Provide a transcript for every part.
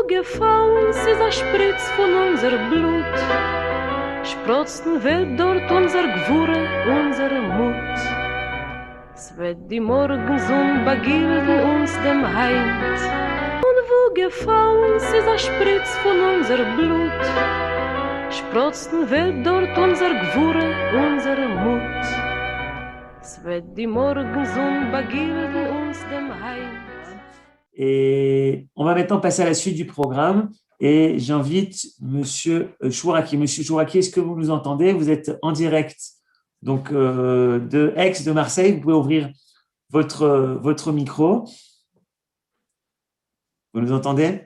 wo gefallen ist a Spritz von unser Blut, sprotzen wird dort unser Gewurre, unsere Mut. Es wird die Morgensonne begilden uns dem Heint, und wo gefallen ist a Spritz von unser Blut, sprotzen wird dort unser Gewurre, unsere Mut. Es wird die Morgensonne begilden uns dem Heint. Et on va maintenant passer à la suite du programme. Et j'invite Monsieur Chouraki. Monsieur Chouraki, est-ce que vous nous entendez? Vous êtes en direct donc, de Aix, de Marseille. Vous pouvez ouvrir votre micro. Vous nous entendez?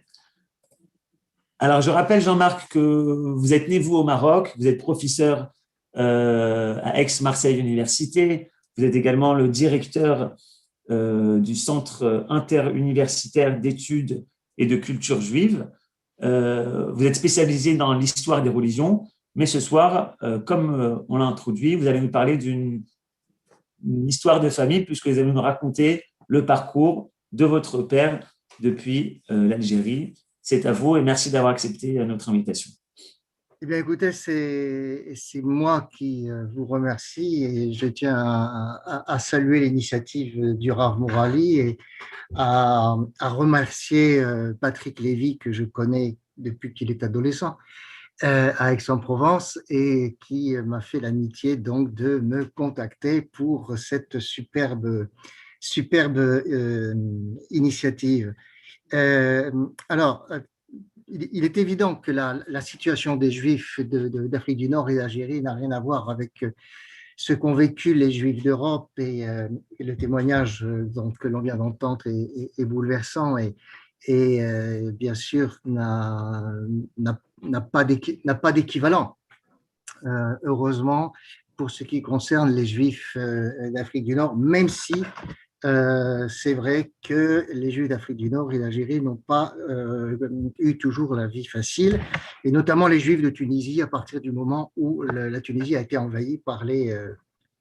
Alors, je rappelle, Jean-Marc, que vous êtes né, vous, au Maroc. Vous êtes professeur à Aix-Marseille Université. Vous êtes également le directeur du Centre interuniversitaire d'études et de culture juive. Vous êtes spécialisé dans l'histoire des religions, mais ce soir, comme on l'a introduit, vous allez nous parler d'une histoire de famille, puisque vous allez nous raconter le parcours de votre père depuis l'Algérie. C'est à vous et merci d'avoir accepté notre invitation. Eh bien, écoutez, c'est moi qui vous remercie et je tiens à saluer l'initiative du Rav Mourali et à remercier Patrick Lévy, que je connais depuis qu'il est adolescent à Aix-en-Provence et qui m'a fait l'amitié donc de me contacter pour cette superbe initiative. Alors, il est évident que la situation des Juifs d'Afrique du Nord et d'Algérie n'a rien à voir avec ce qu'ont vécu les Juifs d'Europe et le témoignage donc, que l'on vient d'entendre est bouleversant et bien sûr n'a pas d'équivalent, heureusement, pour ce qui concerne les Juifs d'Afrique du Nord, même si c'est vrai que les Juifs d'Afrique du Nord et d'Algérie n'ont pas eu toujours la vie facile, et notamment les Juifs de Tunisie à partir du moment où la Tunisie a été envahie par les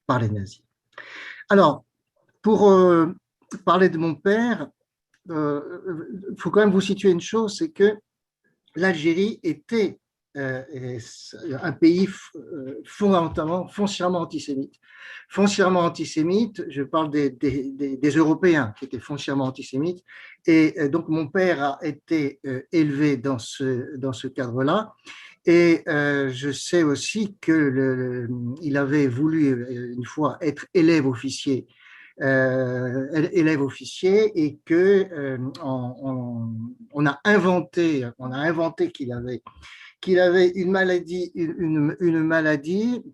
nazis. Alors, pour parler de mon père, il faut quand même vous situer une chose, c'est que l'Algérie était un pays foncièrement antisémite. Foncièrement antisémite, je parle des Européens qui étaient foncièrement antisémites. Et donc, mon père a été élevé dans ce cadre-là. Et je sais aussi qu'il avait voulu une fois être élève officier et que on a inventé qu'il avait une maladie,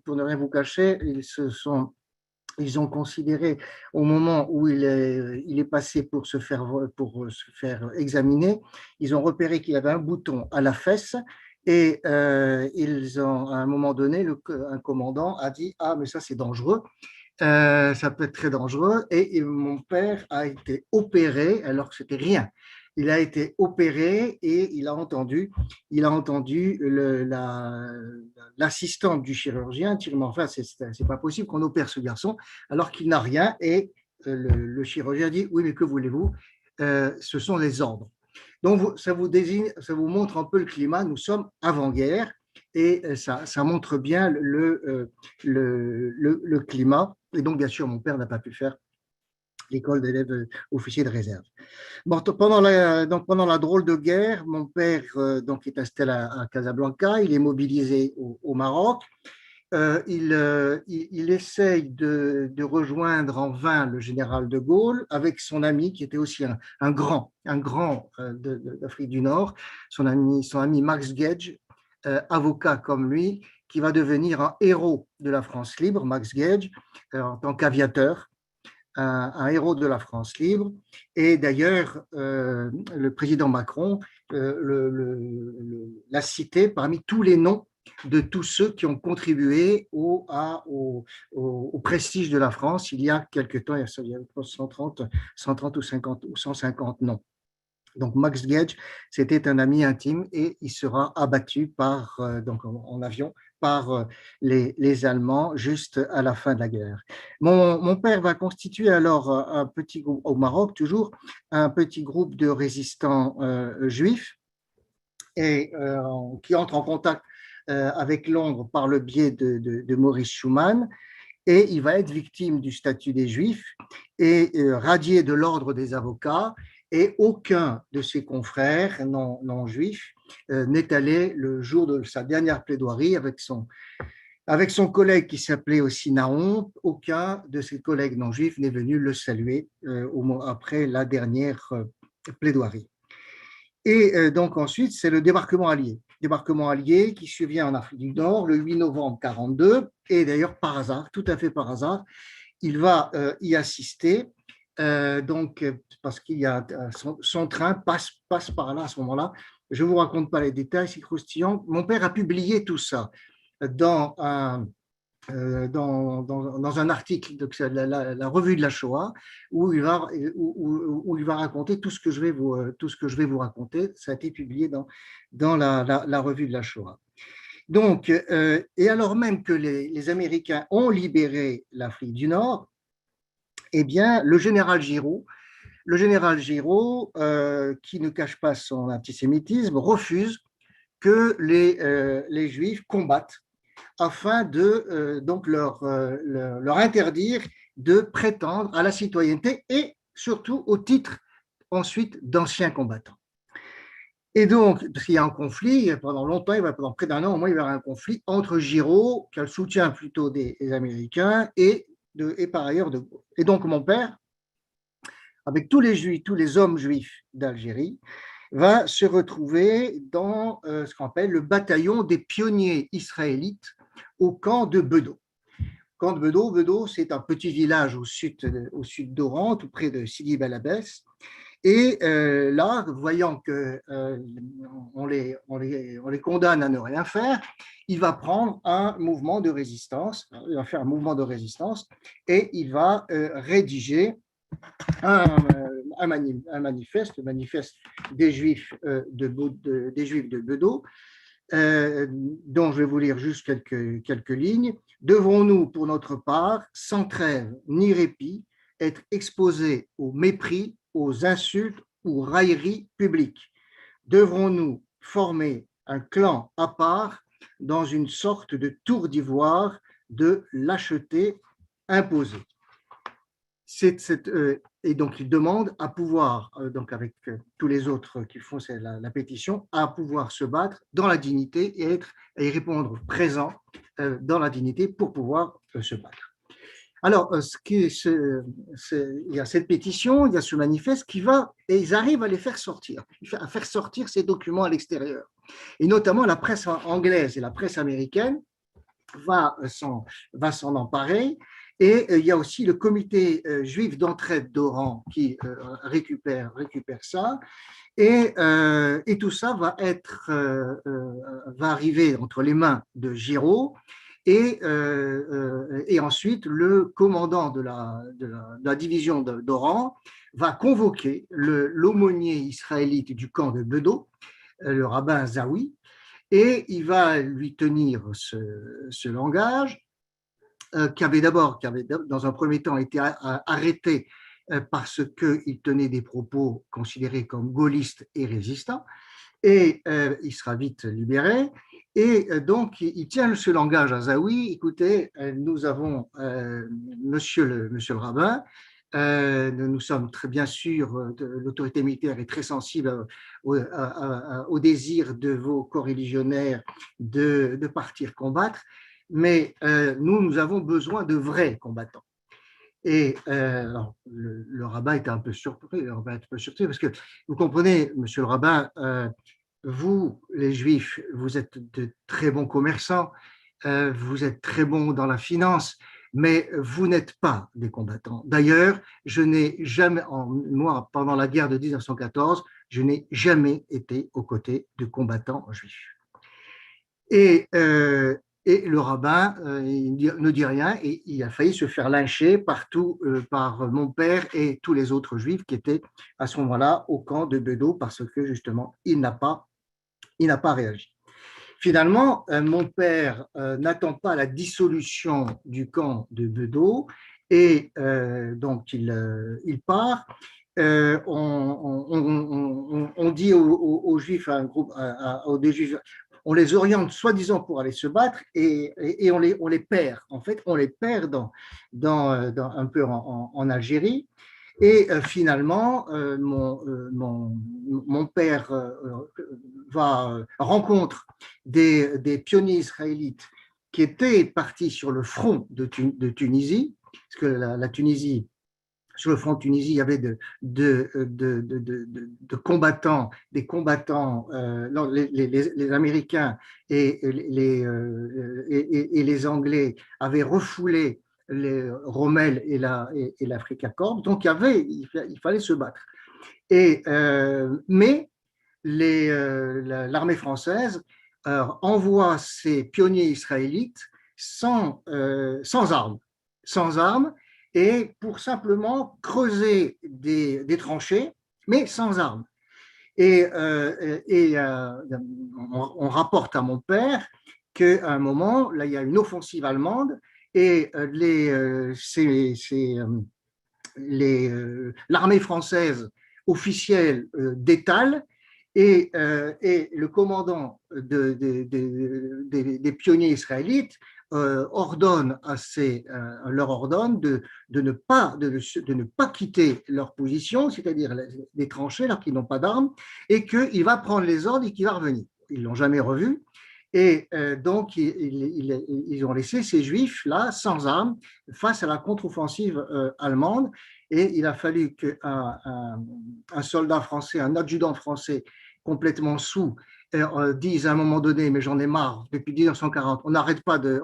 pour ne rien vous cacher, ils ont considéré au moment où il est passé pour se faire examiner, ils ont repéré qu'il avait un bouton à la fesse et ils ont, à un moment donné, un commandant a dit « Ah, mais ça c'est dangereux ». Ça peut être très dangereux et mon père a été opéré alors que c'était rien. Il a été opéré et il a entendu l'assistante du chirurgien dire mais enfin c'est pas possible qu'on opère ce garçon alors qu'il n'a rien et le chirurgien dit oui mais que voulez-vous, ce sont les ordres. Donc ça vous montre un peu le climat. Nous sommes avant-guerre et ça montre bien le climat. Et donc, bien sûr, mon père n'a pas pu faire l'école d'élèves officiers de réserve. Bon, pendant la drôle de guerre, mon père donc, est installé à Casablanca, il est mobilisé au Maroc. Il essaye de rejoindre en vain le général de Gaulle avec son ami qui était aussi un grand d'Afrique du Nord, son ami Max Gage, avocat comme lui, qui va devenir un héros de la France libre, Max Gage, en tant qu'aviateur, un héros de la France libre. Et d'ailleurs, le président Macron l'a cité parmi tous les noms de tous ceux qui ont contribué au prestige de la France il y a quelque temps, il y a 130 ou 50 ou 150 noms. Donc Max Gage, c'était un ami intime et il sera abattu donc en avion par les Allemands juste à la fin de la guerre. Mon père va constituer alors au Maroc toujours, un petit groupe de résistants juifs et qui entre en contact avec Londres par le biais de Maurice Schumann, et il va être victime du statut des Juifs et radié de l'ordre des avocats, et aucun de ses confrères non juifs n'est allé le jour de sa dernière plaidoirie avec son collègue qui s'appelait aussi Nahon. Aucun de ses collègues non juifs n'est venu le saluer après la dernière plaidoirie. Et donc ensuite, c'est le débarquement allié. Débarquement allié qui survient en Afrique du Nord le 8 novembre 1942. Et d'ailleurs, par hasard, tout à fait par hasard, il va y assister. Donc, parce qu'il y a son train passe par là à ce moment-là. Je ne vous raconte pas les détails, c'est croustillant. Mon père a publié tout ça dans un article de la revue de la Shoah où il va raconter tout ce que je vais vous raconter. Ça a été publié dans la revue de la Shoah. Donc, et alors même que les Américains ont libéré l'Afrique du Nord, eh bien, le général Giraud, qui ne cache pas son antisémitisme, refuse que les Juifs combattent afin de donc leur interdire de prétendre à la citoyenneté et surtout au titre ensuite d'anciens combattants. Et donc, parce qu'il y a un conflit, pendant longtemps, pendant près d'un an au moins, il va y avoir un conflit entre Giraud, qui a le soutien plutôt des Américains, et par ailleurs de Gaulle. Et donc, mon père, avec tous les hommes juifs d'Algérie, va se retrouver dans ce qu'on appelle le bataillon des pionniers israélites au camp de Bedo. Camp de Bedo, c'est un petit village au sud d'Oran, tout près de Sidi Bel Abbès. Et là, voyant qu'on les condamne à ne rien faire, il va prendre un mouvement de résistance, il va faire un mouvement de résistance et il va rédiger un manifeste, le manifeste des Juifs de Bedo, dont je vais vous lire juste quelques lignes. Devrons-nous, pour notre part, sans trêve ni répit, être exposés au mépris, aux insultes ou railleries publiques? Devrons-nous former un clan à part dans une sorte de tour d'ivoire de lâcheté imposée? Et donc, il demande à pouvoir, donc avec tous les autres qui font la pétition, à pouvoir se battre dans la dignité et y répondre présent dans la dignité pour pouvoir se battre. Alors, il y a cette pétition, il y a ce manifeste et ils arrivent à les faire sortir, à faire sortir ces documents à l'extérieur. Et notamment la presse anglaise et la presse américaine va s'en emparer. Et il y a aussi le comité juif d'entraide d'Oran qui récupère ça. Et tout ça va arriver entre les mains de Giraud. Et ensuite, le commandant de la division d'Oran va convoquer l'aumônier israélite du camp de Bedo, le rabbin Zawi, et il va lui tenir ce langage qui avait dans un premier temps été arrêté parce qu'il tenait des propos considérés comme gaullistes et résistants, et il sera vite libéré. Et donc, il tient ce langage à Zawi. Écoutez, nous avons, monsieur le rabbin, nous sommes très bien sûrs, l'autorité militaire est très sensible au désir de vos coreligionnaires de partir combattre, mais nous avons besoin de vrais combattants. Et alors, le rabbin était un peu surpris, parce que vous comprenez, monsieur le rabbin, vous, les Juifs, vous êtes de très bons commerçants, vous êtes très bons dans la finance, mais vous n'êtes pas des combattants. D'ailleurs, je n'ai jamais, moi, pendant la guerre de 1914, je n'ai jamais été aux côtés de combattants juifs. Et le rabbin ne dit rien et il a failli se faire lyncher partout par mon père et tous les autres juifs qui étaient à ce moment-là au camp de Bedo parce que justement, il n'a pas réagi. Finalement, mon père n'attend pas la dissolution du camp de Bedo et donc il part. on dit aux Juifs, à un groupe, aux des Juifs, on les oriente soi-disant pour aller se battre et on les perd. En fait, on les perd un peu en Algérie. Et finalement, mon père rencontre des pionniers israélites qui étaient partis sur le front de Tunisie, parce que la Tunisie, sur le front de Tunisie, il y avait de combattants, des combattants, les Américains et les Anglais avaient refoulé les Rommel et l'Africa Korps, donc il fallait se battre. Mais l'armée française envoie ses pionniers israélites sans armes, et pour simplement creuser des tranchées, mais sans armes. On rapporte à mon père qu'à un moment, là, il y a une offensive allemande et l'armée française officielle détale et le commandant des pionniers israélites leur ordonne de ne pas quitter leur position, c'est-à-dire les tranchées, alors qu'ils n'ont pas d'armes, et qu'il va prendre les ordres et qu'il va revenir. Ils ne l'ont jamais revu. Et donc, ils ont laissé ces Juifs là, sans armes, face à la contre-offensive allemande. Et il a fallu qu'un soldat français, un adjudant français complètement saoul, disent à un moment donné, mais j'en ai marre, depuis 1940, on n'arrête pas de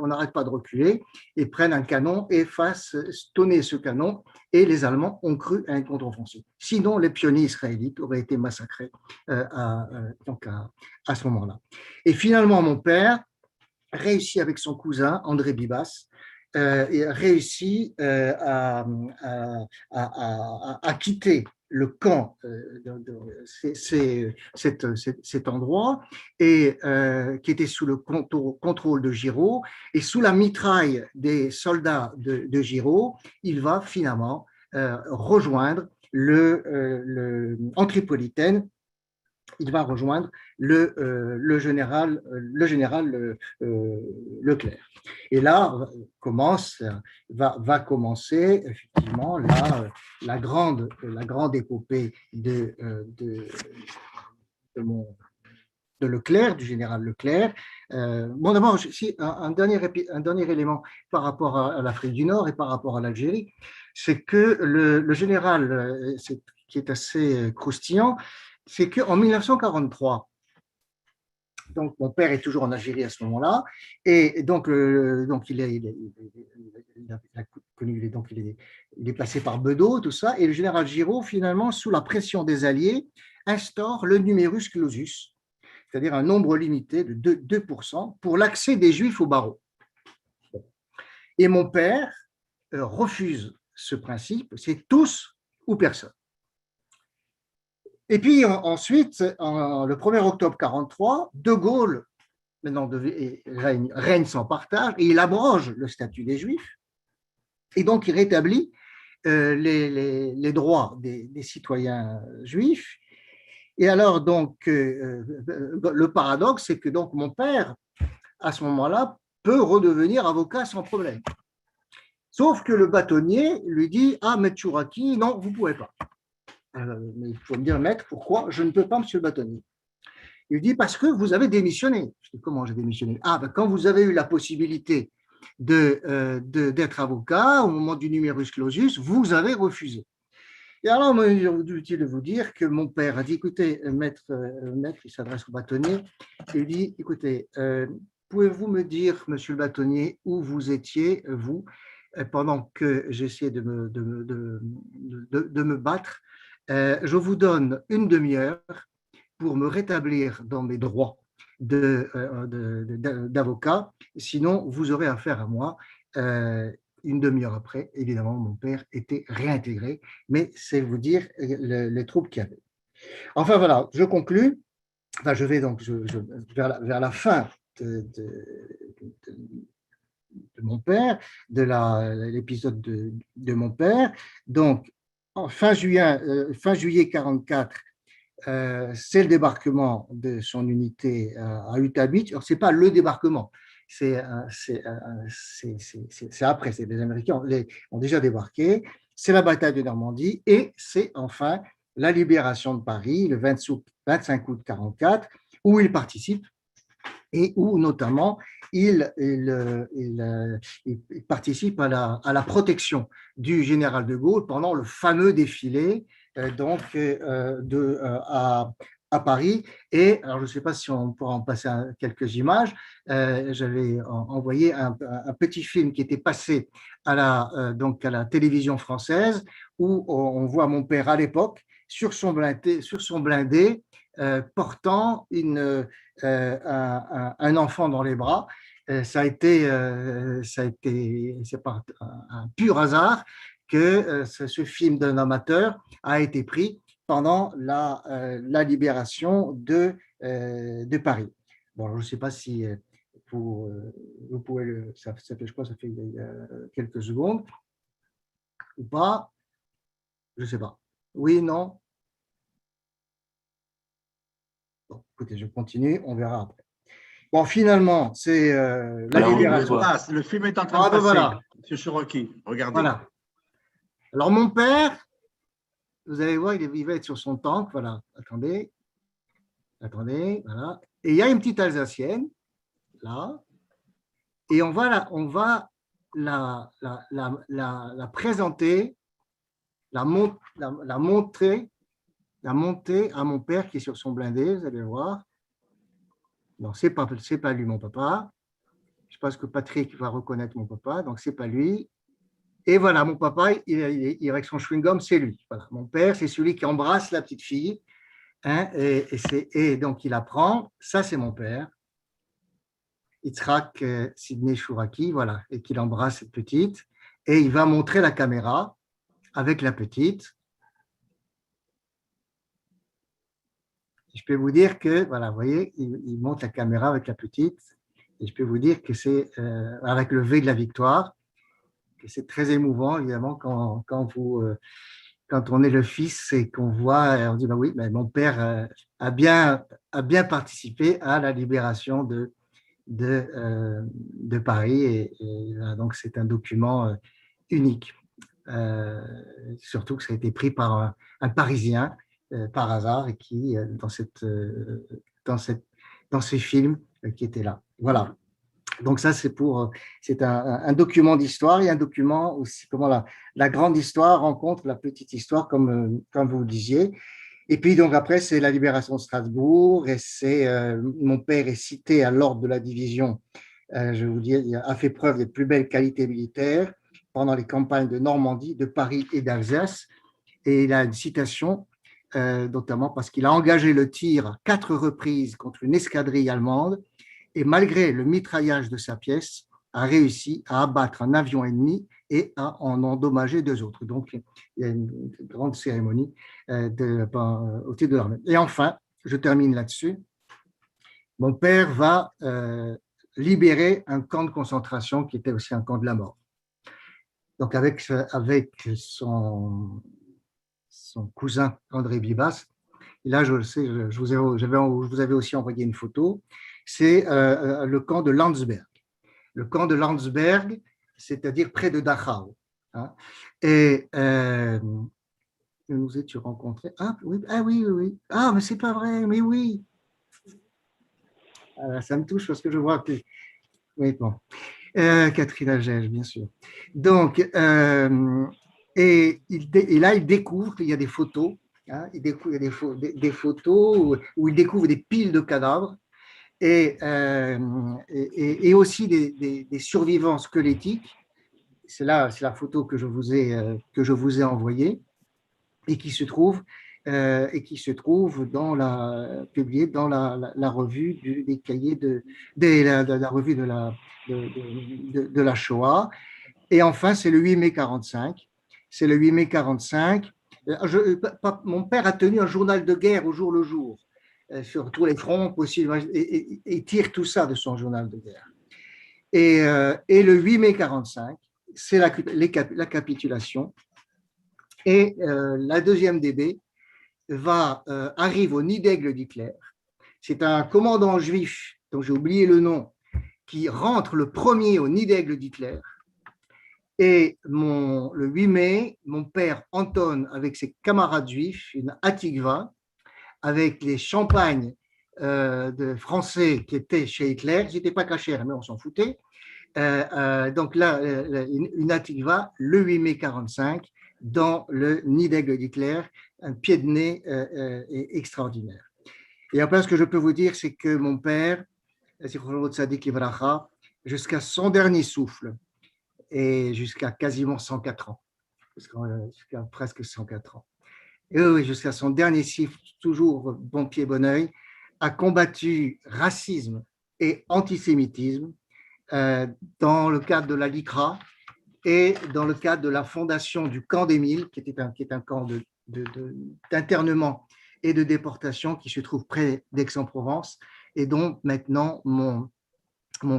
reculer, et prennent un canon et fassent tonner ce canon, et les Allemands ont cru à une contre-offensive. Sinon, les pionniers israélites auraient été massacrés à ce moment-là. Et finalement, mon père réussit avec son cousin, André Bibas, réussit à quitter le camp cet endroit et qui était sous le contrôle de Giraud, et sous la mitraille des soldats de Giraud, il va finalement rejoindre en Tripolitaine. Il va rejoindre le général Leclerc. Et là va commencer effectivement la grande épopée de Leclerc, du général Leclerc. Bon, d'abord, un dernier élément par rapport à l'Afrique du Nord et par rapport à l'Algérie, c'est que le général, qui est assez croustillant, c'est qu'en 1943, donc mon père est toujours en Algérie à ce moment-là, et donc il est passé par Bedeau, tout ça, et le général Giraud, finalement, sous la pression des Alliés, instaure le numerus clausus, c'est-à-dire un nombre limité de 2% pour l'accès des Juifs au barreau. Et mon père refuse ce principe, c'est tous ou personne. Et puis ensuite, le 1er octobre 1943, De Gaulle maintenant règne sans partage, et il abroge le statut des Juifs, et donc il rétablit les droits des citoyens juifs. Et alors, donc, le paradoxe, c'est que donc, mon père, à ce moment-là, peut redevenir avocat sans problème. Sauf que le bâtonnier lui dit « Ah, Maître Chouraki, non, vous ne pouvez pas. » Mais il faut me dire, maître, pourquoi je ne peux pas, monsieur le bâtonnier? Il dit, parce que vous avez démissionné. Je dis, comment j'ai démissionné? Ah, ben, quand vous avez eu la possibilité d'être avocat, au moment du numerus clausus, vous avez refusé. Et alors, moi, il est utile de vous dire que mon père a dit, écoutez, maître, il s'adresse au bâtonnier, il dit, écoutez, pouvez-vous me dire, monsieur le bâtonnier, où vous étiez, vous, pendant que j'essayais de me battre? Je vous donne une demi-heure pour me rétablir dans mes droits d'avocat, sinon vous aurez affaire à moi. Une demi-heure après, évidemment, mon père était réintégré, mais c'est vous dire les troubles qu'il y avait. Enfin voilà, je conclus. Enfin, je vais donc vers la fin de mon père, de l'épisode de mon père. Donc, fin juillet 1944, c'est le débarquement de son unité à Utah Beach. Alors, ce n'est pas le débarquement, c'est après, c'est les Américains ont déjà débarqué, c'est la bataille de Normandie et c'est enfin la libération de Paris le 25 août 1944, où il participe et où notamment il participe à la protection du général de Gaulle pendant le fameux défilé à Paris. Et alors, je ne sais pas si on pourra en passer quelques images. J'avais envoyé un petit film qui était passé à la télévision française où on voit mon père à l'époque sur son blindé portant un enfant dans les bras. C'est par un pur hasard que ce film d'un amateur a été pris pendant la libération de Paris. Bon, je ne sais pas si vous pouvez ça fait, je crois, ça fait quelques secondes ou pas. Je ne sais pas. Oui, non. Bon, écoutez, je continue, on verra après. Bon, finalement, c'est la libération. Le film est en train de passer, voilà. M. Cherokee, regardez. Voilà. Alors, mon père, vous allez voir, il va être sur son tank, voilà. Attendez, voilà. Et il y a une petite Alsacienne, là, et on va la présenter, la montrer à mon père qui est sur son blindé, vous allez voir. Non, c'est pas lui, mon papa. Je pense que Patrick va reconnaître mon papa, donc c'est pas lui. Et voilà, mon papa, il avec son chewing-gum, c'est lui. Voilà, mon père, c'est celui qui embrasse la petite fille, hein, et donc il apprend. Ça, c'est mon père, Yitzhak Sidney Chouraki, voilà, et qu'il embrasse cette petite. Et il va montrer la caméra avec la petite. Je peux vous dire que, voilà, vous voyez, il monte la caméra avec la petite, et je peux vous dire que c'est avec le V de la victoire, que c'est très émouvant, évidemment, quand on est le fils et qu'on voit, on dit, bah oui, mais mon père a bien participé à la libération de Paris, et donc c'est un document unique, surtout que ça a été pris par un Parisien, par hasard, et qui, dans ces films qui étaient là. Voilà. Donc ça, c'est un document d'histoire et un document aussi comment la grande histoire rencontre la petite histoire, comme vous le disiez. Et puis donc après, c'est la libération de Strasbourg, et mon père est cité à l'ordre de la division. Je vais vous dire, il a fait preuve des plus belles qualités militaires pendant les campagnes de Normandie, de Paris et d'Alsace. Et il a une citation, notamment parce qu'il a engagé le tir à 4 reprises contre une escadrille allemande, et malgré le mitraillage de sa pièce, a réussi à abattre un avion ennemi et à en endommager 2 autres. Donc, il y a une grande cérémonie au titre de l'armée. Et enfin, je termine là-dessus, mon père va libérer un camp de concentration qui était aussi un camp de la mort. Donc, avec son cousin André Bibas, et là, je le sais, je vous avais aussi envoyé une photo, c'est le camp de Landsberg. Le camp de Landsberg, c'est-à-dire près de Dachau. Hein. Et nous étions rencontrés. Ah oui. Ah, mais c'est pas vrai, mais oui. Ça me touche parce que je vois que. Oui, bon. Catherine Agege, bien sûr. Donc, et là, il découvre qu'il y a des photos. Hein, il découvre des photos où il découvre des piles de cadavres. Et aussi des survivants squelettiques. C'est la photo que je vous ai envoyée, et qui se trouve publiée dans la revue des cahiers la revue de la Shoah. Et enfin, c'est le 8 mai 45. C'est le 8 mai 45. Mon père a tenu un journal de guerre au jour le jour, sur tous les fronts possibles, et tire tout ça de son journal de guerre. Et le 8 mai 45, c'est la capitulation. Et la deuxième DB arrive au nid d'aigle d'Hitler. C'est un commandant juif, dont j'ai oublié le nom, qui rentre le premier au nid d'aigle d'Hitler. Et le 8 mai, mon père Anton, avec ses camarades juifs, une Hatikva, avec les champagnes de français qui étaient chez Hitler, ils n'étaient pas cachers, mais on s'en foutait. Donc là, une Hatikva, le 8 mai 1945, dans le nid d'aigle d'Hitler, un pied de nez extraordinaire. Et après, ce que je peux vous dire, c'est que mon père, jusqu'à son dernier souffle, et jusqu'à quasiment 104 ans, jusqu'à presque 104 ans, et oui, jusqu'à son dernier souffle, toujours bon pied, bon oeil, a combattu racisme et antisémitisme dans le cadre de la LICRA et dans le cadre de la fondation du camp d'Émile, qui est un camp d'internement et de déportation qui se trouve près d'Aix-en-Provence et dont maintenant mon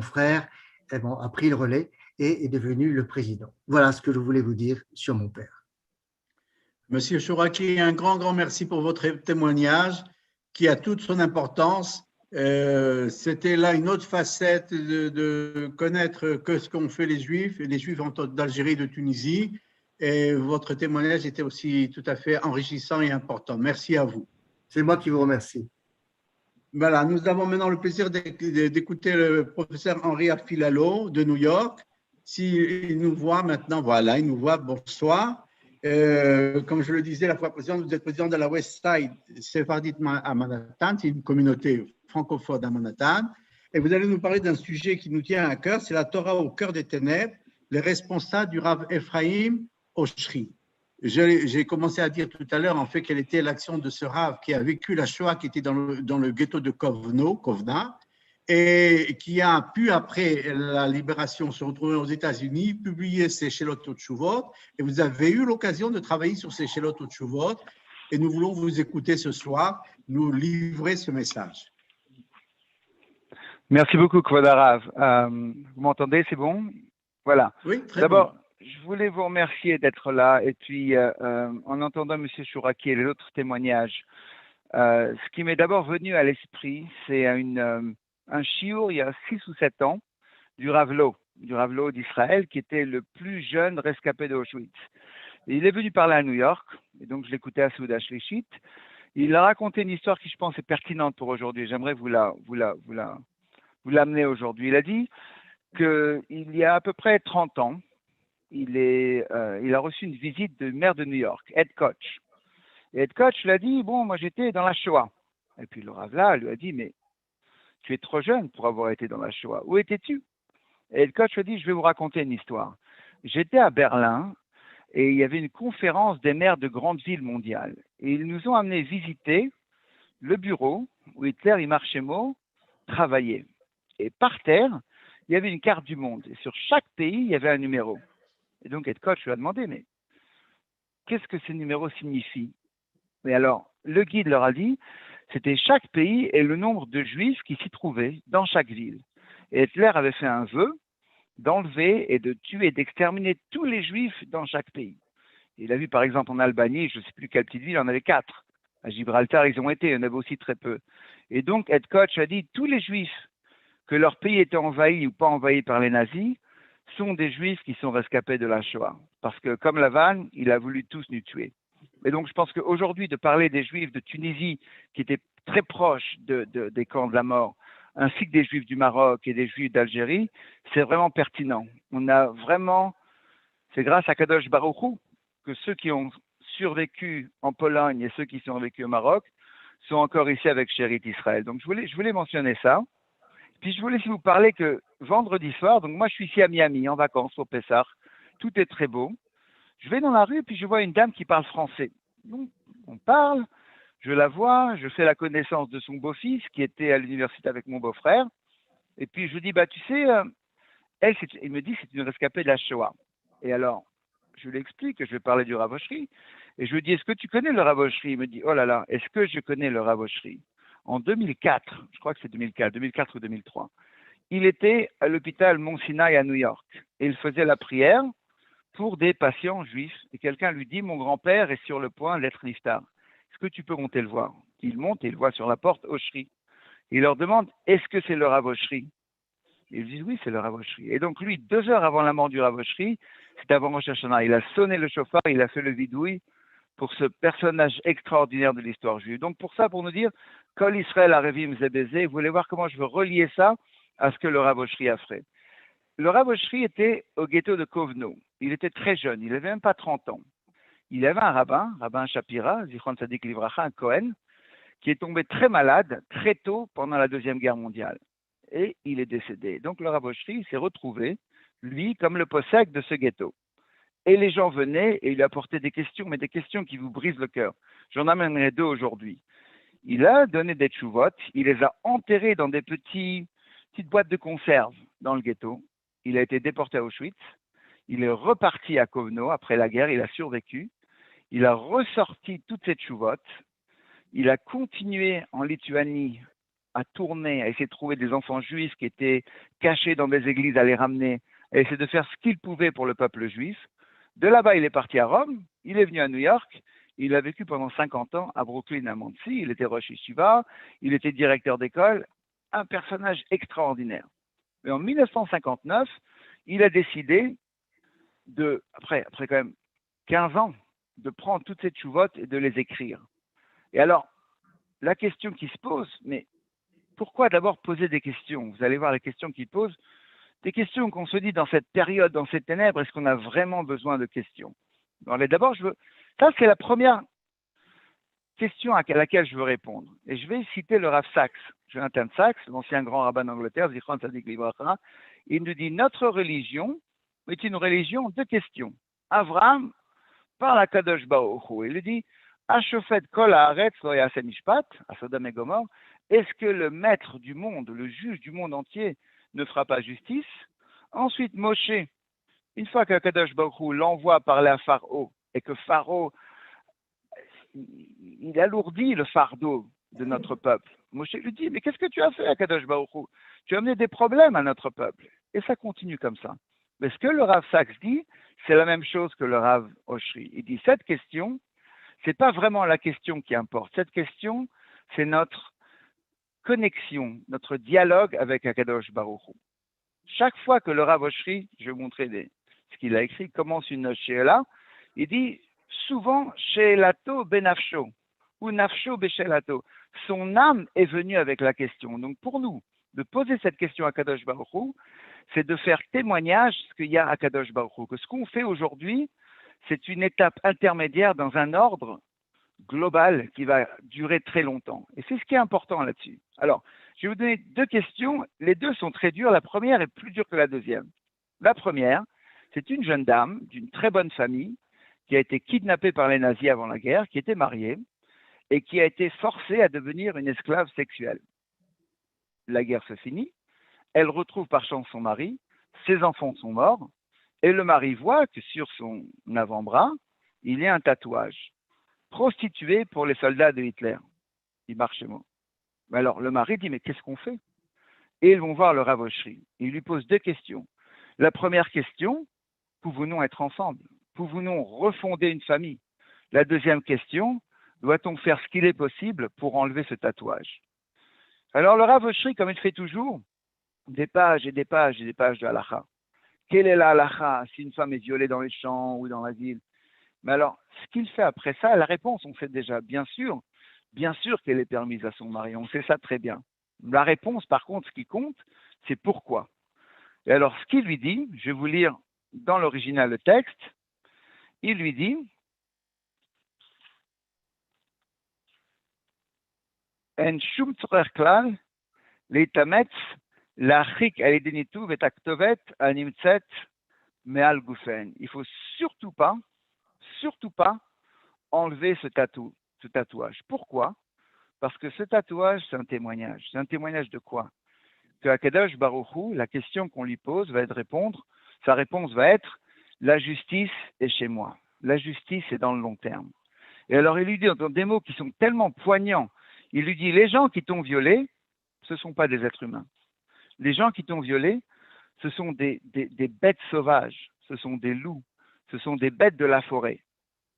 frère a pris le relais et est devenu le président. Voilà ce que je voulais vous dire sur mon père. Monsieur Chouraqui, un grand merci pour votre témoignage qui a toute son importance. C'était là une autre facette de connaître que ce qu'ont fait les Juifs d'Algérie et de Tunisie. Et votre témoignage était aussi tout à fait enrichissant et important. Merci à vous. C'est moi qui vous remercie. Voilà, nous avons maintenant le plaisir d'écouter le professeur Henri Afilalo de New York. S'il nous voit maintenant, voilà, il nous voit, bonsoir. Comme je le disais la fois précédente, vous êtes président de la West Side séphardite à Manhattan, c'est une communauté francophone à Manhattan, et vous allez nous parler d'un sujet qui nous tient à cœur, c'est la Torah au cœur des ténèbres, les responsables du Rav Ephraim Oshri. J'ai commencé à dire tout à l'heure en fait quelle était l'action de ce Rav qui a vécu la Shoah, qui était dans le ghetto de Kovna, et qui a pu, après la libération, se retrouver aux États-Unis, publier ses Shelot Tshuvot, et vous avez eu l'occasion de travailler sur ces Shelot Tshuvot, et nous voulons vous écouter ce soir, nous livrer ce message. Merci beaucoup, Kvod Harav. Vous m'entendez, c'est bon? Voilà. Oui, très D'abord, bon. je voulais vous remercier d'être là, et puis en entendant M. Chouraqui et les autres témoignages, ce qui m'est d'abord venu à l'esprit, c'est un chiour il y a 6 ou 7 ans du Rav Lo d'Israël, qui était le plus jeune rescapé d'Auschwitz. Et il est venu parler à New York, et donc je l'écoutais à Souda Shlichit. Il a raconté une histoire qui, je pense, est pertinente pour aujourd'hui. J'aimerais vous l'amener aujourd'hui. Il a dit qu'il y a à peu près 30 ans, il a reçu une visite de maire de New York, Ed Koch. Et Ed Koch lui a dit, bon, moi j'étais dans la Shoah. Et puis le Rav là lui a dit, mais tu es trop jeune pour avoir été dans la Shoah. Où étais-tu? Et Ed Koch lui a dit, je vais vous raconter une histoire. J'étais à Berlin et il y avait une conférence des maires de grandes villes mondiales. Et ils nous ont amené visiter le bureau où Hitler et Marchemo travaillaient. Et par terre, il y avait une carte du monde. Et sur chaque pays, il y avait un numéro. Et donc Ed Koch lui a demandé, mais qu'est-ce que ces numéros signifient? Et alors, le guide leur a dit, c'était chaque pays et le nombre de juifs qui s'y trouvaient dans chaque ville. Et Hitler avait fait un vœu d'enlever et de tuer, d'exterminer tous les juifs dans chaque pays. Il a vu par exemple en Albanie, je ne sais plus quelle petite ville, il y en avait 4. À Gibraltar, ils ont été, il y en avait aussi très peu. Et donc Ed Koch a dit, tous les juifs que leur pays était envahi ou pas envahi par les nazis sont des juifs qui sont rescapés de la Shoah. Parce que comme Laval, il a voulu tous nous tuer. Et donc je pense qu'aujourd'hui, de parler des juifs de Tunisie qui étaient très proches des camps de la mort, ainsi que des juifs du Maroc et des juifs d'Algérie, c'est vraiment pertinent. On a vraiment, c'est grâce à Kadosh Baruch Hu que ceux qui ont survécu en Pologne et ceux qui sont survécu au Maroc sont encore ici avec Shérit Israël. Donc je voulais mentionner ça. Puis je voulais aussi vous parler que vendredi soir, donc moi je suis ici à Miami en vacances au Pessah, tout est très beau. Je vais dans la rue et puis je vois une dame qui parle français. Donc on parle, je la vois, je fais la connaissance de son beau-fils qui était à l'université avec mon beau-frère. Et puis je lui dis, bah tu sais, il me dit c'est une rescapée de la Shoah. Et alors, je lui explique que je vais parler du Rav Oshri. Et je lui dis, est-ce que tu connais le Rav Oshri? Il me dit, oh là là, est-ce que je connais le Rav Oshri? En 2004, je crois que c'est 2004 ou 2003, il était à l'hôpital Mont Sinai à New York. Et il faisait la prière pour des patients juifs. Et quelqu'un lui dit, mon grand-père est sur le point d'être niftar. Est-ce que tu peux monter le voir? Il monte et il voit sur la porte Oshri. Il leur demande, est-ce que c'est le Rav Oshri? Ils disent, oui, c'est le Rav Oshri. Et donc lui, 2 heures avant la mort du Rav Oshri, c'était avant Rosh Hashanah, il a sonné le chauffard, il a fait le vidouille pour ce personnage extraordinaire de l'histoire juive. Donc pour ça, pour nous dire, Kol Israël Arevim Zebezé, vous voulez voir comment je veux relier ça à ce que le Rav Oshri a fait. Le Rav Oshri était au ghetto de Kovno. Il était très jeune, il n'avait même pas 30 ans. Il avait un rabbin Shapira, Zichron Tzadik Livracha, un Cohen, qui est tombé très malade très tôt pendant la Deuxième Guerre mondiale. Et il est décédé. Donc le Rav Oshri s'est retrouvé, lui, comme le possède de ce ghetto. Et les gens venaient et il lui apportait des questions, mais des questions qui vous brisent le cœur. J'en amènerai 2 aujourd'hui. Il a donné des tchouvot, il les a enterrés dans des petites boîtes de conserve dans le ghetto. Il a été déporté à Auschwitz. Il est reparti à Kovno après la guerre, il a survécu. Il a ressorti toutes ces tchouvot. Il a continué en Lituanie à tourner, à essayer de trouver des enfants juifs qui étaient cachés dans des églises, à les ramener, à essayer de faire ce qu'il pouvait pour le peuple juif. De là-bas, il est parti à Rome, il est venu à New York, il a vécu pendant 50 ans à Brooklyn, à Monsey, il était Rosh Yeshiva, il était directeur d'école, un personnage extraordinaire. Mais en 1959, il a décidé après quand même 15 ans, de prendre toutes ces tchouvotes et de les écrire. Et alors, la question qui se pose, mais pourquoi d'abord poser des questions? Vous allez voir les questions qu'il pose, des questions qu'on se dit dans cette période, dans ces ténèbres, est-ce qu'on a vraiment besoin de questions? D'abord, ça c'est la première question à laquelle je veux répondre. Et je vais citer le Rav Sachs, Jonathan Sachs, l'ancien grand rabbin d'Angleterre, Zichron Tzadik Livracha. Il nous dit, notre religion est une religion de questions. Avraham parle à Kadosh Baruch Hu. Il dit, Ashofet kol haaretz lo ya'aseh mishpat, à Sodome et Gomorrhe, est-ce que le maître du monde, le juge du monde entier, ne fera pas justice? Ensuite, Moshe, une fois que Kadosh Baruch Hu l'envoie parler à Pharaon, et que Pharaon, il alourdit le fardeau de notre peuple. Moshe lui dit, mais qu'est-ce que tu as fait à Kadosh Baruch Hu? Tu as amené des problèmes à notre peuple. Et ça continue comme ça. Mais ce que le Rav Sachs dit, c'est la même chose que le Rav Oshri. Il dit, cette question, c'est pas vraiment la question qui importe. Cette question, c'est notre connexion, notre dialogue avec Akadosh Baruch Hu. Chaque fois que le Rav Oshri, je vais vous montrer ce qu'il a écrit, commence une Sheela, il dit souvent Sheelato benafsho ou nafsho beshelato. Son âme est venue avec la question. Donc pour nous, de poser cette question à Akadosh Baruch Hu, c'est de faire témoignage ce qu'il y a à Kadosh Baruch Hu. Que ce qu'on fait aujourd'hui, c'est une étape intermédiaire dans un ordre global qui va durer très longtemps. Et c'est ce qui est important là-dessus. Alors, je vais vous donner 2 questions. Les 2 sont très dures. La première est plus dure que la deuxième. La première, c'est une jeune dame d'une très bonne famille qui a été kidnappée par les nazis avant la guerre, qui était mariée et qui a été forcée à devenir une esclave sexuelle. La guerre se finit. Elle retrouve par chance son mari, ses enfants sont morts, et le mari voit que sur son avant-bras, il y a un tatouage. Prostituée pour les soldats de Hitler. Il marche chez moi. Alors le mari dit, mais qu'est-ce qu'on fait? Et ils vont voir le Rav Oshri. Il lui pose 2 questions. La première question, pouvons-nous être ensemble? Pouvons-nous refonder une famille? La deuxième question, doit-on faire ce qu'il est possible pour enlever ce tatouage? Alors le Rav Oshri, comme il fait toujours, des pages et des pages et des pages de halakha. Quelle est la halakha si une femme est violée dans les champs ou dans la ville? Mais alors, ce qu'il fait après ça, la réponse, on sait déjà, bien sûr qu'elle est permise à son mari, on sait ça très bien. La réponse, par contre, ce qui compte, c'est pourquoi. Et alors, ce qu'il lui dit, je vais vous lire dans l'original le texte, il lui dit, En shum tzorech klal, leitametz, l'achik al-idenitu vetaktovet animtzet me'al gufen. Il ne faut surtout pas enlever ce tatouage. Pourquoi? Parce que ce tatouage, c'est un témoignage. C'est un témoignage de quoi? Que Akadosh Baruch Hu, la question qu'on lui pose va être sa réponse va être la justice est chez moi. La justice est dans le long terme. Et alors il lui dit dans des mots qui sont tellement poignants, il lui dit les gens qui t'ont violé, ce ne sont pas des êtres humains. Les gens qui t'ont violé, ce sont des bêtes sauvages, ce sont des loups, Ce sont des bêtes de la forêt.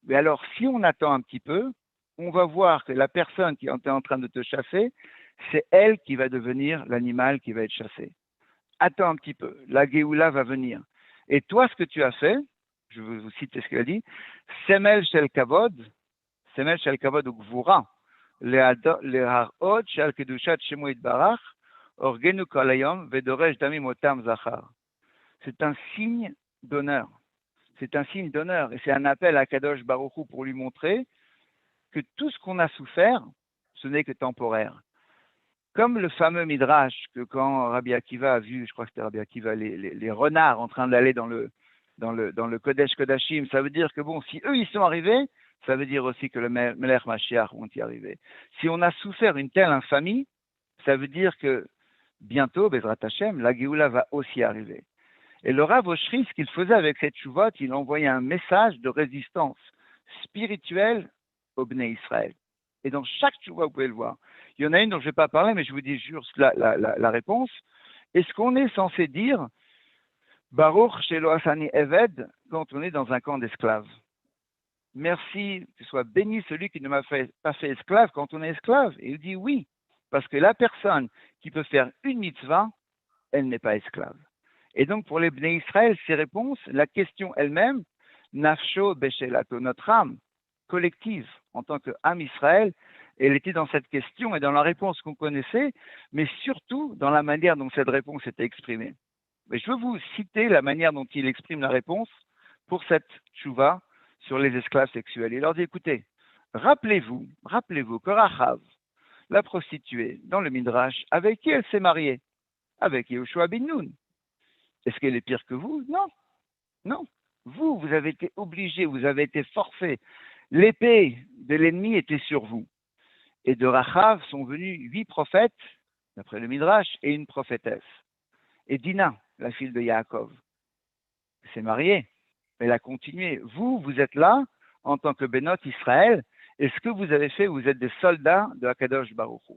Mais alors, si on attend un petit peu, on va voir que la personne qui est en train de te chasser, c'est elle qui va devenir l'animal qui va être chassé. Attends un petit peu, la Géoula va venir. Et toi, ce que tu as fait, je vais vous citer ce qu'elle a dit, Semel shel kavod ou gvura, leharot shel kedushat shemo itbarach, orgenu kolayom vedoresh damim otam zachar. C'est un signe d'honneur. C'est un signe d'honneur et c'est un appel à Kadosh Baruch Hu pour lui montrer que tout ce qu'on a souffert, ce n'est que temporaire. Comme le fameux Midrash que quand Rabbi Akiva a vu, je crois que c'était Rabbi Akiva, les renards en train d'aller dans le Kodesh Kodashim, ça veut dire que bon, si eux y sont arrivés, ça veut dire aussi que le Melech Mashiach vont y arriver. Si on a souffert une telle infamie, ça veut dire que bientôt, Bezrat Hashem, la Géoula va aussi arriver. Et le Rav Oshri, ce qu'il faisait avec cette chouvot, il envoyait un message de résistance spirituelle au Bnei Israël. Et dans chaque chouvot, vous pouvez le voir. Il y en a une dont je ne vais pas parler, mais je vous dis juste la réponse. Est-ce qu'on est censé dire Baruch Shelo Asani Eved quand on est dans un camp d'esclaves? Merci, que soit béni celui qui ne m'a pas fait esclave quand on est esclave. Et il dit oui, parce que la personne qui peut faire une mitzvah, elle n'est pas esclave. Et donc, pour les Bnei Israël, ces réponses, la question elle-même, Nafsho Beshelato, notre âme collective en tant qu'âme Israël, elle était dans cette question et dans la réponse qu'on connaissait, mais surtout dans la manière dont cette réponse était exprimée. Mais je veux vous citer la manière dont il exprime la réponse pour cette tchouva sur les esclaves sexuels. Il leur dit, écoutez, rappelez-vous que Rachav, la prostituée dans le Midrash, avec qui elle s'est mariée? Avec Yehoshua bin Nun. Est-ce qu'elle est pire que vous? Non, non. Vous avez été obligé, vous avez été forcé. L'épée de l'ennemi était sur vous. Et de Rachav sont venus 8 prophètes, d'après le Midrash, et une prophétesse. Et Dina, la fille de Yaakov, s'est mariée. Elle a continué. Vous êtes là, en tant que Bénot Israël, et ce que vous avez fait, vous êtes des soldats de Akadosh Baruch Hu.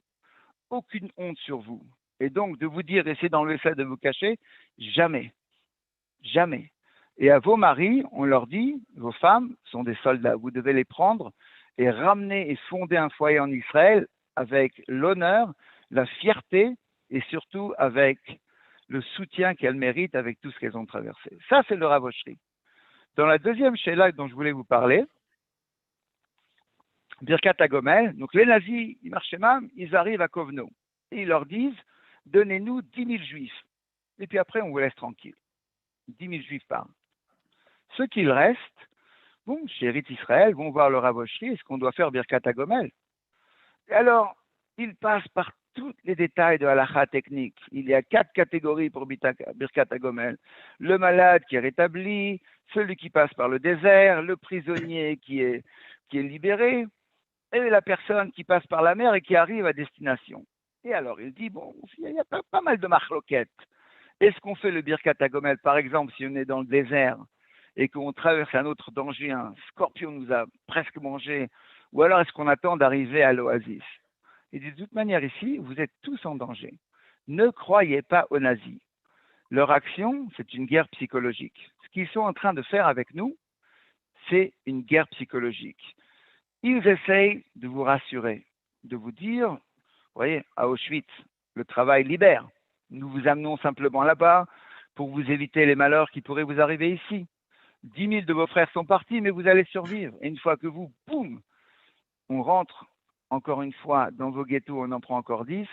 Aucune honte sur vous. Et donc, de vous dire, essayez d'enlever ça, de vous cacher, jamais. Jamais. Et à vos maris, on leur dit, vos femmes sont des soldats. Vous devez les prendre et ramener et fonder un foyer en Israël avec l'honneur, la fierté et surtout avec le soutien qu'elles méritent avec tout ce qu'elles ont traversé. Ça, c'est le Rav Oshri. Dans la deuxième Sheila dont je voulais vous parler, Birkat HaGomel, donc les nazis, ils arrivent à Kovno et ils leur disent, donnez-nous 10 000 juifs. Et puis après, on vous laisse tranquille. 10 000 juifs par an. Ceux qui restent, bon, chérit Israël, vont voir le Rav Oshri, est-ce qu'on doit faire Birkat HaGomel? Et alors, ils passent par tous les détails de halakha technique. Il y a 4 catégories pour Birkat HaGomel. Le malade qui est rétabli, celui qui passe par le désert, le prisonnier qui est libéré, et la personne qui passe par la mer et qui arrive à destination. Et alors, il dit, bon, il y a pas mal de marloquettes. Est-ce qu'on fait le Birkat HaGomel, par exemple, si on est dans le désert et qu'on traverse un autre danger, un scorpion nous a presque mangé, ou alors est-ce qu'on attend d'arriver à l'oasis? Et de toute manière, ici, vous êtes tous en danger. Ne croyez pas aux nazis. Leur action, c'est une guerre psychologique. Ce qu'ils sont en train de faire avec nous, c'est une guerre psychologique. Ils essayent de vous rassurer, de vous dire, vous voyez, à Auschwitz, le travail libère. Nous vous amenons simplement là-bas pour vous éviter les malheurs qui pourraient vous arriver ici. 10 000 de vos frères sont partis, mais vous allez survivre. Et une fois que vous, boum, on rentre encore une fois dans vos ghettos, on en prend encore 10,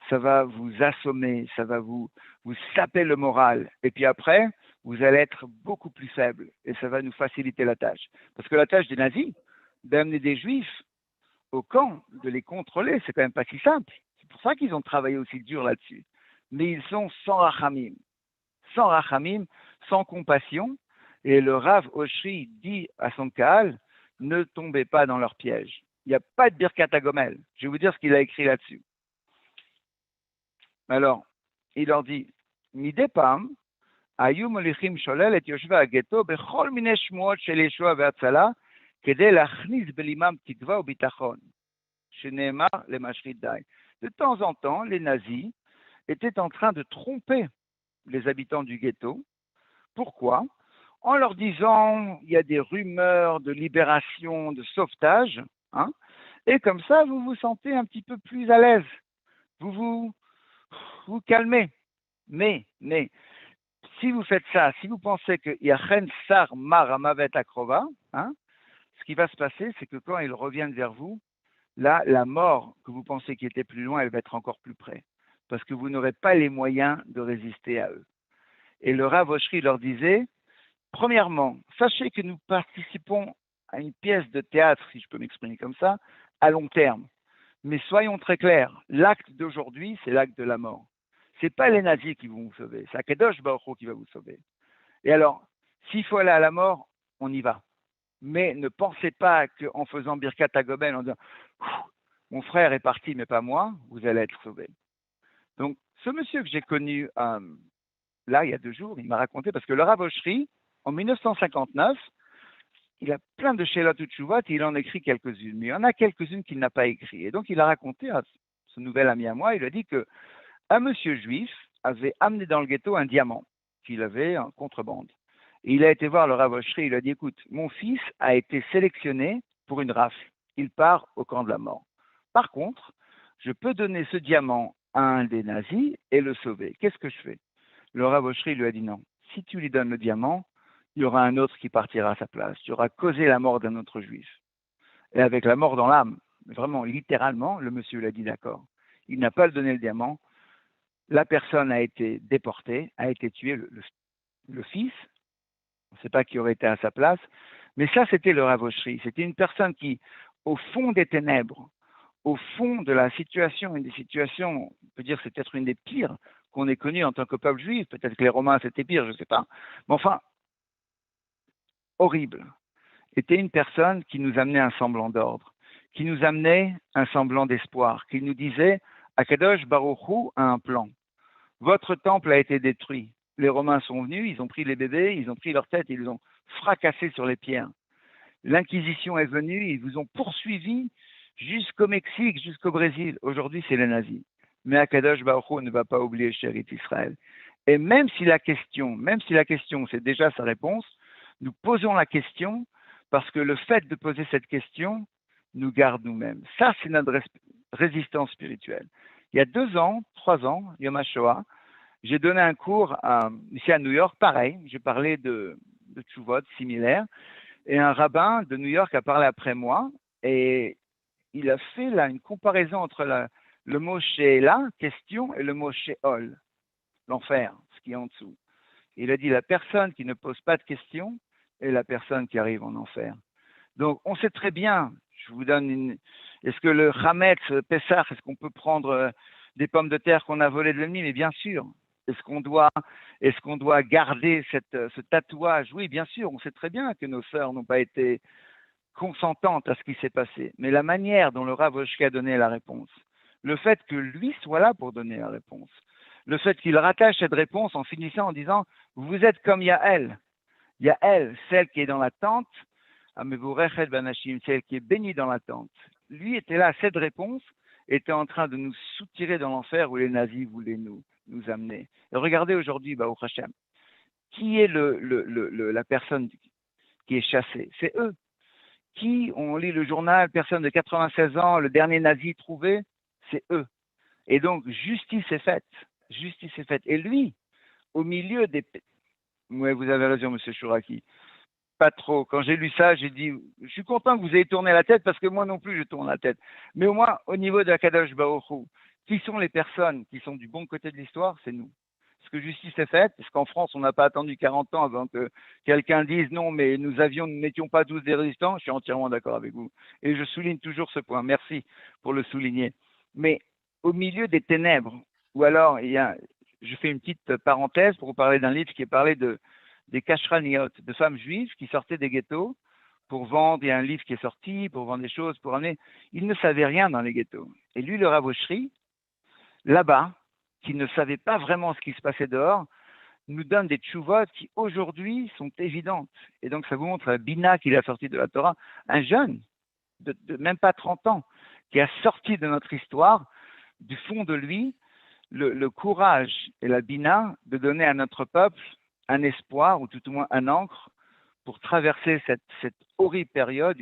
ça va vous assommer, ça va vous saper le moral. Et puis après, vous allez être beaucoup plus faible et ça va nous faciliter la tâche. Parce que la tâche des nazis, d'amener des juifs au camp, de les contrôler, c'est quand même pas si simple. C'est pour ça qu'ils ont travaillé aussi dur là-dessus. Mais ils sont sans rachamim, sans compassion. Et le Rav Oshri dit à son Kahal, ne tombez pas dans leur piège. Il n'y a pas de Birkat HaGomel. Je vais vous dire ce qu'il a écrit là-dessus. Alors, il leur dit, Midepam, היו מוליכים שולל את יושבי הגטו בכל מיני שמועות של ישועה והצלה, כדי להכניס בלימם תקווה וביטחון, שנאמר למשחית די. De temps en temps, les nazis étaient en train de tromper les habitants du ghetto. Pourquoi? en leur disant il y a des rumeurs de libération, de sauvetage, hein, et comme ça, vous vous sentez un petit peu plus à l'aise, vous calmez. Mais, si vous faites ça, si vous pensez que Yachen Sar Mar Amavet Akrova, hein, ce qui va se passer, c'est que quand ils reviennent vers vous, là, la mort que vous pensez qui était plus loin, elle va être encore plus près, parce que vous n'aurez pas les moyens de résister à eux. Et le Rav Oshri leur disait, premièrement, sachez que nous participons à une pièce de théâtre, si je peux m'exprimer comme ça, à long terme. Mais soyons très clairs, l'acte d'aujourd'hui, c'est l'acte de la mort. Ce n'est pas les nazis qui vont vous sauver, c'est Akadosh Baruch Hu qui va vous sauver. Et alors, s'il faut aller à la mort, on y va. Mais ne pensez pas qu'en faisant Birkat HaGoben, en disant « mon frère est parti, mais pas moi », vous allez être sauvé. Donc, ce monsieur que j'ai connu là, il y a 2 jours, il m'a raconté, parce que le Rav Oshri, en 1959, il a plein de Shelot Utshuvot et il en écrit quelques-unes, mais il y en a quelques-unes qu'il n'a pas écrites. Et donc, il a raconté à ce nouvel ami à moi, il a dit qu'un monsieur juif avait amené dans le ghetto un diamant qu'il avait en contrebande. Et il a été voir le Rav Oshri, il a dit, écoute, mon fils a été sélectionné pour une rafle. Il part au camp de la mort. Par contre, je peux donner ce diamant à un des nazis et le sauver. Qu'est-ce que je fais? Le Rav Oshri lui a dit non. Si tu lui donnes le diamant, il y aura un autre qui partira à sa place. Tu auras causé la mort d'un autre juif. Et avec la mort dans l'âme, vraiment, littéralement, le monsieur l'a dit d'accord. Il n'a pas donné le diamant. La personne a été déportée, a été tuée, le fils. On ne sait pas qui aurait été à sa place. Mais ça, c'était le Rav Oshri. C'était une personne qui, au fond des ténèbres, au fond de la situation, une des situations, on peut dire que c'est peut-être une des pires qu'on ait connues en tant que peuple juif, peut-être que les Romains c'était pire, je ne sais pas, mais enfin, horrible, était une personne qui nous amenait un semblant d'ordre, qui nous amenait un semblant d'espoir, qui nous disait, Akadosh Baruch Hu a un plan, votre temple a été détruit, les Romains sont venus, ils ont pris les bébés, ils ont pris leur tête, ils les ont fracassés sur les pierres, l'Inquisition est venue, ils vous ont poursuivis jusqu'au Mexique, jusqu'au Brésil. Aujourd'hui, c'est les nazis. Mais Akadosh Baruch Hu ne va pas oublier Chérit Israël. Et même si la question, c'est déjà sa réponse, nous posons la question parce que le fait de poser cette question nous garde nous-mêmes. Ça, c'est notre résistance spirituelle. Il y a 2 ans, 3 ans, Yom HaShoah, j'ai donné un cours ici à New York, pareil, j'ai parlé de tshuvot similaires, et un rabbin de New York a parlé après moi, et il a fait là une comparaison entre le mot She'ela, question, et le mot She'ol, l'enfer, ce qui est en dessous. Il a dit la personne qui ne pose pas de questions est la personne qui arrive en enfer. Donc, on sait très bien, je vous donne est-ce que le Hametz, Pessah, est-ce qu'on peut prendre des pommes de terre qu'on a volées de l'ennemi? Mais bien sûr. Est-ce qu'on doit garder ce tatouage? Oui, bien sûr, on sait très bien que nos sœurs n'ont pas été consentantes à ce qui s'est passé. Mais la manière dont le Rav Oshri a donné la réponse, le fait que lui soit là pour donner la réponse, le fait qu'il rattache cette réponse en finissant en disant « Vous êtes comme Yael ». Yael, celle qui est dans la tente, Amevurechet Banashim, celle qui est bénie dans la tente. Lui était là, cette réponse était en train de nous soutirer dans l'enfer où les nazis voulaient nous amener. Et regardez aujourd'hui, Baruch Hashem, qui est la personne qui est chassée? C'est eux. Qui, on lit le journal, personne de 96 ans, le dernier nazi trouvé, c'est eux. Et donc, justice est faite. Justice est faite. Et lui, au milieu des... Oui, vous avez raison, monsieur Chouraki. Pas trop. Quand j'ai lu ça, j'ai dit, je suis content que vous ayez tourné la tête parce que moi non plus, je tourne la tête. Mais au moins, au niveau de Akadosh Baruch Hu, qui sont les personnes qui sont du bon côté de l'histoire? C'est nous. Est-ce que justice est faite? Parce qu'en France, on n'a pas attendu 40 ans avant que quelqu'un dise non, mais nous n'étions pas tous des résistants. Je suis entièrement d'accord avec vous. Et je souligne toujours ce point. Merci pour le souligner. Mais au milieu des ténèbres, ou alors, je fais une petite parenthèse pour vous parler d'un livre qui est parlé des kashraniot, de femmes juives qui sortaient des ghettos pour vendre. Il y a un livre qui est sorti pour vendre des choses, pour amener. Ils ne savaient rien dans les ghettos. Et lui, le Rav Oshri, là-bas, qui ne savait pas vraiment ce qui se passait dehors, nous donne des tshuvot qui aujourd'hui sont évidentes. Et donc ça vous montre la bina qu'il a sorti de la Torah, un jeune de même pas 30 ans, qui a sorti de notre histoire, du fond de lui, le courage et la bina de donner à notre peuple un espoir, ou tout au moins un ancre, pour traverser cette horrible période,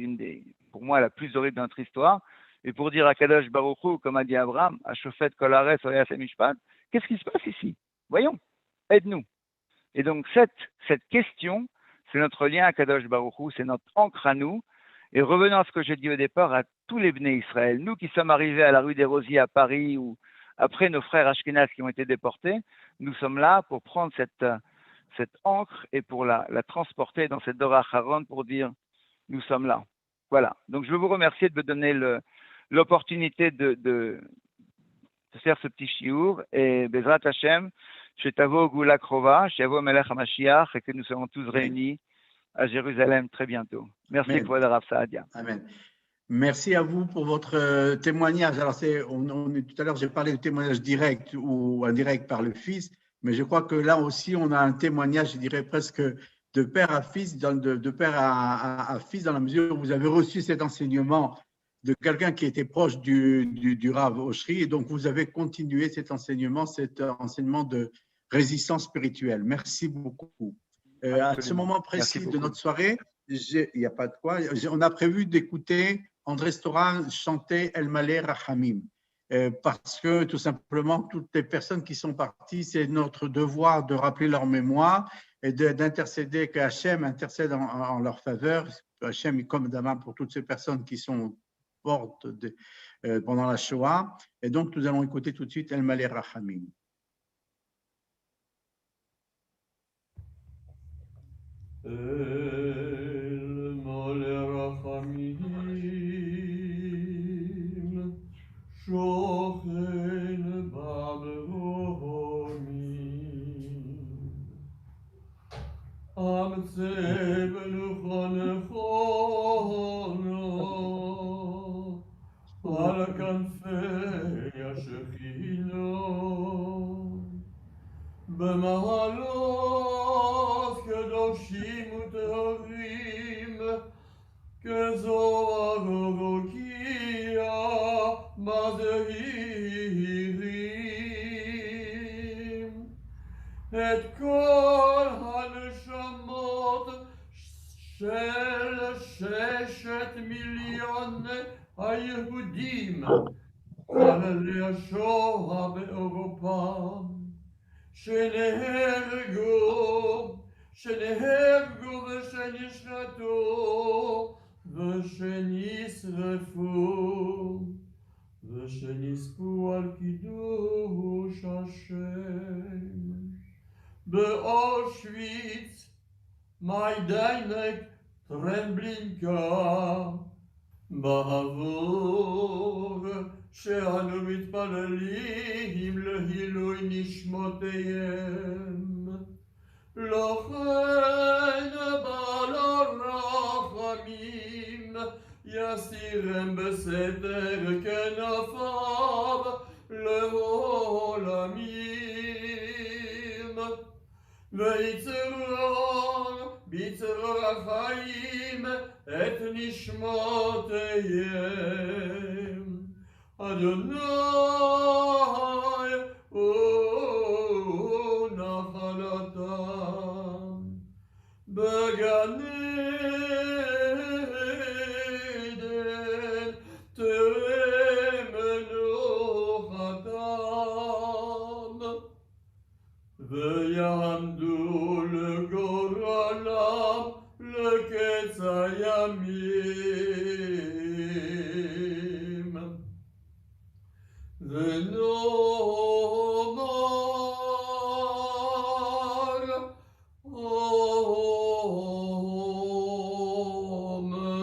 pour moi la plus horrible de notre histoire, et pour dire à Kadosh Baruch Hu, comme a dit Abraham, à Shofet Kol Haaretz Oyaseh Mishpat, qu'est-ce qui se passe ici? Voyons, aide-nous. Et donc cette question, c'est notre lien à Kadosh Baruch Hu, c'est notre ancre à nous. Et revenons à ce que j'ai dit au départ, à tous les Bnei Israël, nous qui sommes arrivés à la rue des Rosiers à Paris, ou après nos frères Ashkenaz qui ont été déportés, nous sommes là pour prendre cette encre et pour la transporter dans cette Dora Haron pour dire nous sommes là. Voilà. Donc je veux vous remercier de me donner l'opportunité de faire ce petit shiur et Bezrat Hashem, Shetavo Gula Krova, Shetavo Melech HaMashiach, et que nous serons tous réunis à Jérusalem très bientôt. Merci Kvod Rav Saadia. Amen. Merci à vous pour votre témoignage. Alors tout à l'heure j'ai parlé de témoignage direct ou indirect par le Fils, mais je crois que là aussi on a un témoignage, je dirais presque de père à fils, de père à fils, dans la mesure où vous avez reçu cet enseignement de quelqu'un qui était proche du Rav Oshri, et donc vous avez continué cet enseignement de résistance spirituelle. Merci beaucoup. À ce moment précis de notre soirée, il n'y a pas de quoi, on a prévu d'écouter André Storan chanter El Malé Rachamim, parce que tout simplement, toutes les personnes qui sont parties, c'est notre devoir de rappeler leur mémoire et d'intercéder, que Hachem intercède en leur faveur. Hachem est comme d'abord pour toutes ces personnes qui sont mortes pendant la Shoah. Et donc, nous allons écouter tout de suite El Malé Rachamim. El Malé Rachamim Shochen Babronim Amtze Benuchonechono Al Kanfei Ashechino B'mahalot Kedoshim Utehorim Kezohar Rokia Mazehirim Et Kol HaNeshamot Shel 6 מיליון היהודים חללי השואה באירופה שנהרגו ושנשחטו ושנשרפו ושנספו על קידוש השם באושוויץ מיידנק טרמבלינקה בעבור שאנו מתפללים להילוי נשמותיהם. לכן בעל הרחמים יסירם בסתר כנפיו לעולמים. ויצרון בצרור החיים את נשמותיהם. אדוני הוא נחלתם בגן עדן תראה מנוחתם ויעמדו לגורלם לקץ הימים. ונאמר Amen.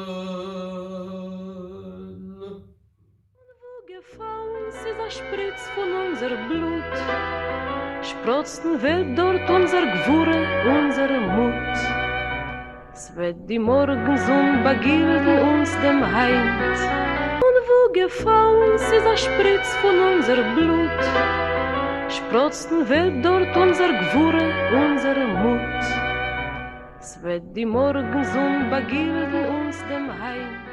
Wo gefallen ist ein Spritz von unser Blut, sprotzen wird dort unser Gwure, unsere Mut. Es wird die Morgensonne begilden uns dem Heint. Und wo gefallen ist ein Spritz von unser Blut, sprotzen wird dort unser Gwure, unsere Mut. Es wird die Morgensonne begilden uns dem Heint.